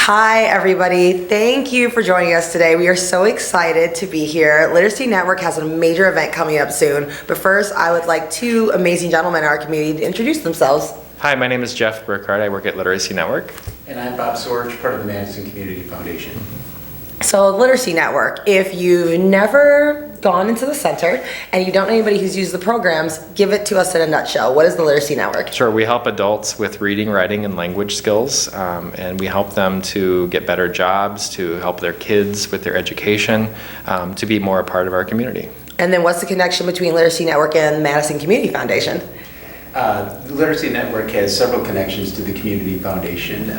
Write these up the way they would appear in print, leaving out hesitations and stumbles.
Hi, everybody. Thank you for joining us today. We are so excited to be here. Literacy Network has a major event coming up soon. But first, I would like two amazing gentlemen in our community to introduce themselves. Hi, my name is Jeff Burkhardt. I work at Literacy Network. And I'm Bob Sorge, part of the Madison Community Foundation. So, Literacy Network, if you've never gone into the center and you don't know anybody who's used the programs, give it to us in a nutshell. What is the Literacy Network? Sure, we help adults with reading, writing, and language skills, and we help them to get better jobs, to help their kids with their education, to be more a part of our community. And then what's the connection between Literacy Network and Madison Community Foundation? The Literacy Network has several connections to the Community Foundation.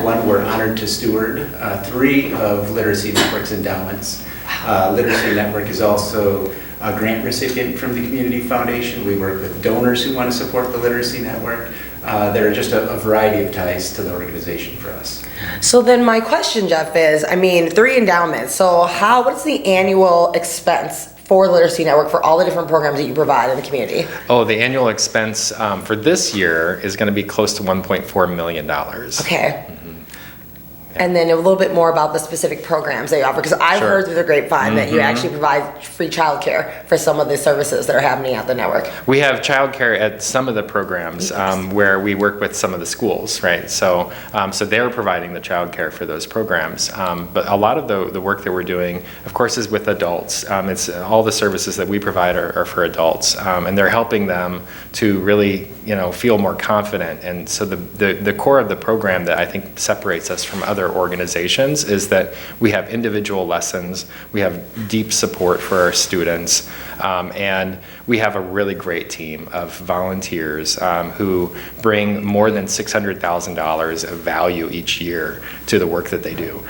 One, we're honored to steward 3 of Literacy Network's endowments. Literacy Network is also a grant recipient from the Community Foundation. We work with donors who want to support the Literacy Network. There are just a variety of ties to the organization for us. So then my question, Jeff, is, 3 endowments. So what's the annual expense for Literacy Network for all the different programs that you provide in the community? Oh, the annual expense for this year is going to be close to $1.4 million. Okay. And then a little bit more about the specific programs that you offer, because I've Sure. heard through the grapevine that you actually provide free childcare for some of the services that are happening at the network. We have childcare at some of the programs where we work with some of the schools, right? So they're providing the childcare for those programs. But a lot of the work that we're doing, of course, is with adults. It's all the services that we provide are for adults, and they're helping them to really, feel more confident. And so the core of the program that I think separates us from other organizations is that we have individual lessons, we have deep support for our students, and we have a really great team of volunteers who bring more than $600,000 of value each year to the work that they do.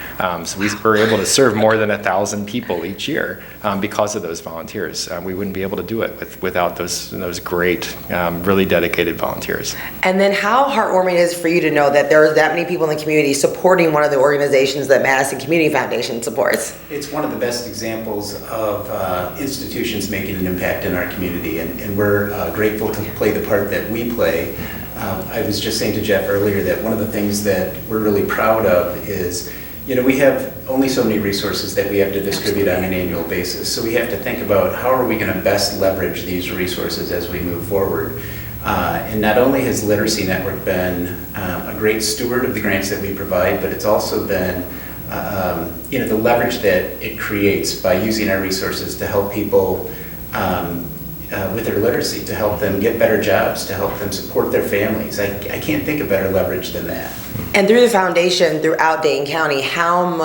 So we're able to serve more than 1,000 people each year because of those volunteers. We wouldn't be able to do it without those great, really dedicated volunteers. And then how heartwarming it is for you to know that there are that many people in the community supporting one of the organizations that Madison Community Foundation supports. It's one of the best examples of institutions making an impact in our community, and we're grateful to play the part that we play. I was just saying to Jeff earlier that one of the things that we're really proud of is, we have only so many resources that we have to distribute on an annual basis. So we have to think about how are we going to best leverage these resources as we move forward. And not only has Literacy Network been a great steward of the grants that we provide, but it's also been the leverage that it creates by using our resources to help people with their literacy, to help them get better jobs, to help them support their families. I can't think of better leverage than that. And through the foundation, throughout Dane County, how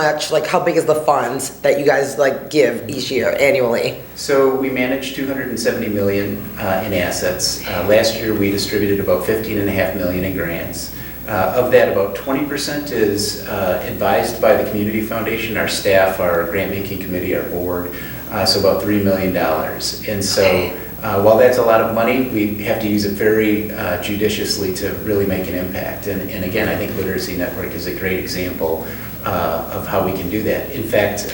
big is the funds that you guys give each year, annually? So we manage $270 million in assets. Last year we distributed about $15.5 million in grants. Of that, about 20% is advised by the Community Foundation, our staff, our grant-making committee, our board, so about $3 million. And so while that's a lot of money, we have to use it very judiciously to really make an impact. And again, I think Literacy Network is a great example of how we can do that. In fact,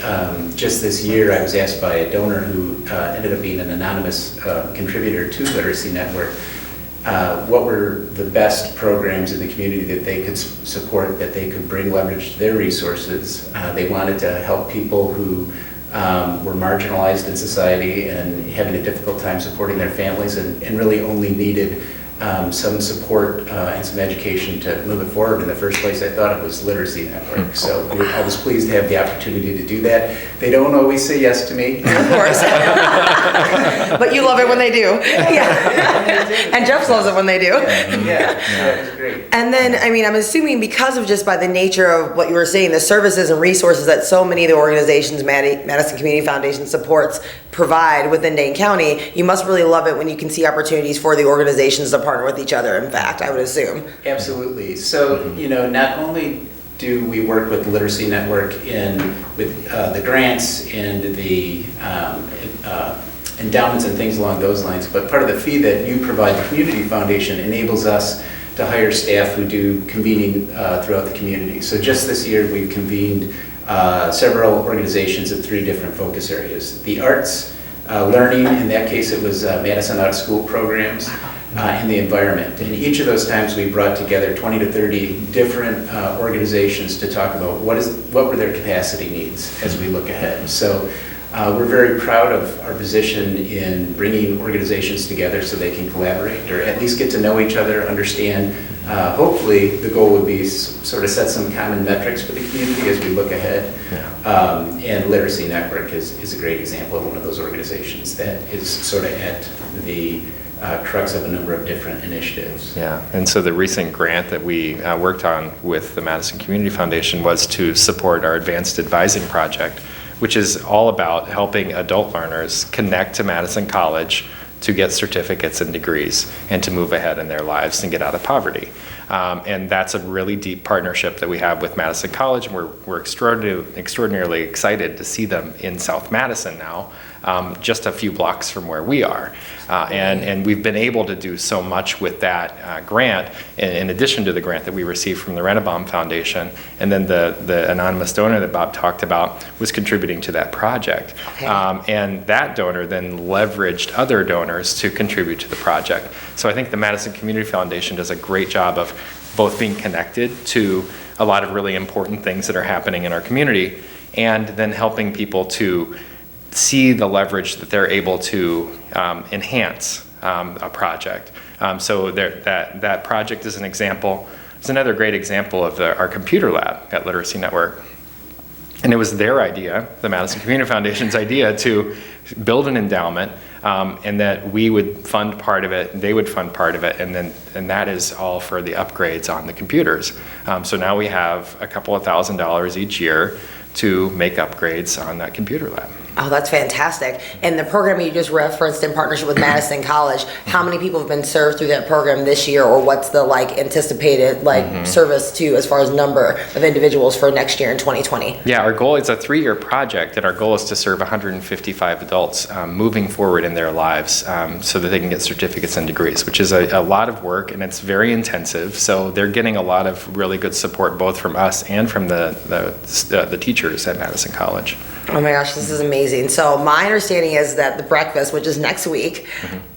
just this year I was asked by a donor who ended up being an anonymous contributor to Literacy Network, what were the best programs in the community that they could support, that they could bring leverage to their resources. They wanted to help people who were marginalized in society and having a difficult time supporting their families, and really only needed some support and some education to move it forward. In the first place, I thought it was Literacy Network. So I was pleased to have the opportunity to do that. They don't always say yes to me. Of course. But you love it when they do. Yeah. And Jeff loves it when they do. Yeah, it was great. And then, I'm assuming because of just by the nature of what you were saying, the services and resources that so many of the organizations Madison Community Foundation supports provide within Dane County, you must really love it when you can see opportunities for the organizations to partner with each other, in fact, I would assume. Absolutely. So, not only do we work with Literacy Network with the grants and the endowments and things along those lines, but part of the fee that you provide, the Community Foundation, enables us to hire staff who do convening throughout the community. So just this year we've convened several organizations at 3 different focus areas. The arts, learning, in that case it was Madison Out of School programs. in the environment. And each of those times we brought together 20 to 30 different organizations to talk about what were their capacity needs as we look ahead. So we're very proud of our position in bringing organizations together so they can collaborate or at least get to know each other, understand. Hopefully the goal would be sort of set some common metrics for the community as we look ahead. Yeah. And Literacy Network is a great example of one of those organizations that is sort of at the crux of a number of different initiatives. Yeah, and so the recent grant that we worked on with the Madison Community Foundation was to support our Advanced Advising Project, which is all about helping adult learners connect to Madison College to get certificates and degrees and to move ahead in their lives and get out of poverty. And that's a really deep partnership that we have with Madison College, and we're extraordinarily excited to see them in South Madison now, just a few blocks from where we are. And we've been able to do so much with that grant, in addition to the grant that we received from the Rennebaum Foundation, and then the anonymous donor that Bob talked about was contributing to that project. Okay. And that donor then leveraged other donors to contribute to the project. So I think the Madison Community Foundation does a great job of both being connected to a lot of really important things that are happening in our community, and then helping people to see the leverage that they're able to enhance a project. So that project is an example. It's another great example of our computer lab at Literacy Network. And it was their idea, the Madison Community Foundation's idea, to build an endowment, and that we would fund part of it, they would fund part of it, and that is all for the upgrades on the computers. So now we have a couple of $1,000s each year to make upgrades on that computer lab. Oh, that's fantastic. And the program you just referenced in partnership with Madison College, how many people have been served through that program this year, or what's the anticipated service to as far as number of individuals for next year in 2020? Yeah, our goal is a 3-year project, and our goal is to serve 155 adults moving forward in their lives so that they can get certificates and degrees, which is a lot of work, and it's very intensive. So they're getting a lot of really good support both from us and from the teachers at Madison College. Oh my gosh, this is amazing. So my understanding is that the breakfast, which is next week,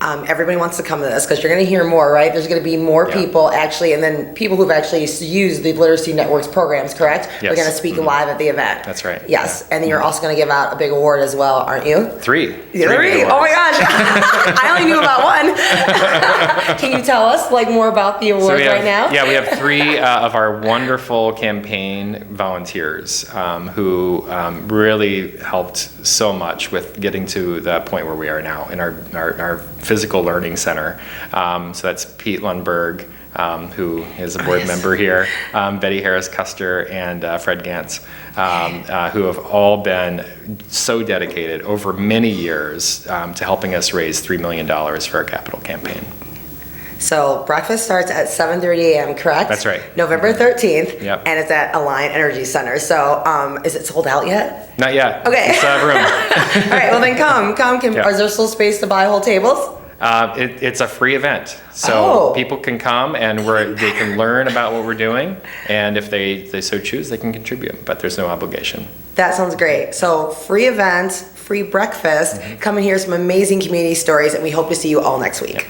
everybody wants to come to this because you're going to hear more, right? There's going to be more people actually, and then people who've actually used the Literacy Network's programs, correct? Yes. They're going to speak live at the event. That's right. Yes, and then you're also going to give out a big award as well, aren't you? 3. Three. Oh my gosh, I only knew about one. Can you tell us more about the awards right now? Yeah, we have 3 of our wonderful campaign volunteers who really helped so much with getting to the point where we are now in our physical learning center. So that's Pete Lundberg, who is a board member here, Betty Harris-Custer, and Fred Gantz, who have all been so dedicated over many years to helping us raise $3 million for our capital campaign. So breakfast starts at 7:30 a.m., correct? That's right. November 13th, Yep. and it's at Alliant Energy Center. So is it sold out yet? Not yet. Okay. We still have room. All right, well then come. Yeah. Is there still space to buy whole tables? It's a free event, so people can come and they can learn about what we're doing, and if they so choose, they can contribute, but there's no obligation. That sounds great. So free event, free breakfast, come and hear some amazing community stories, and we hope to see you all next week. Yep.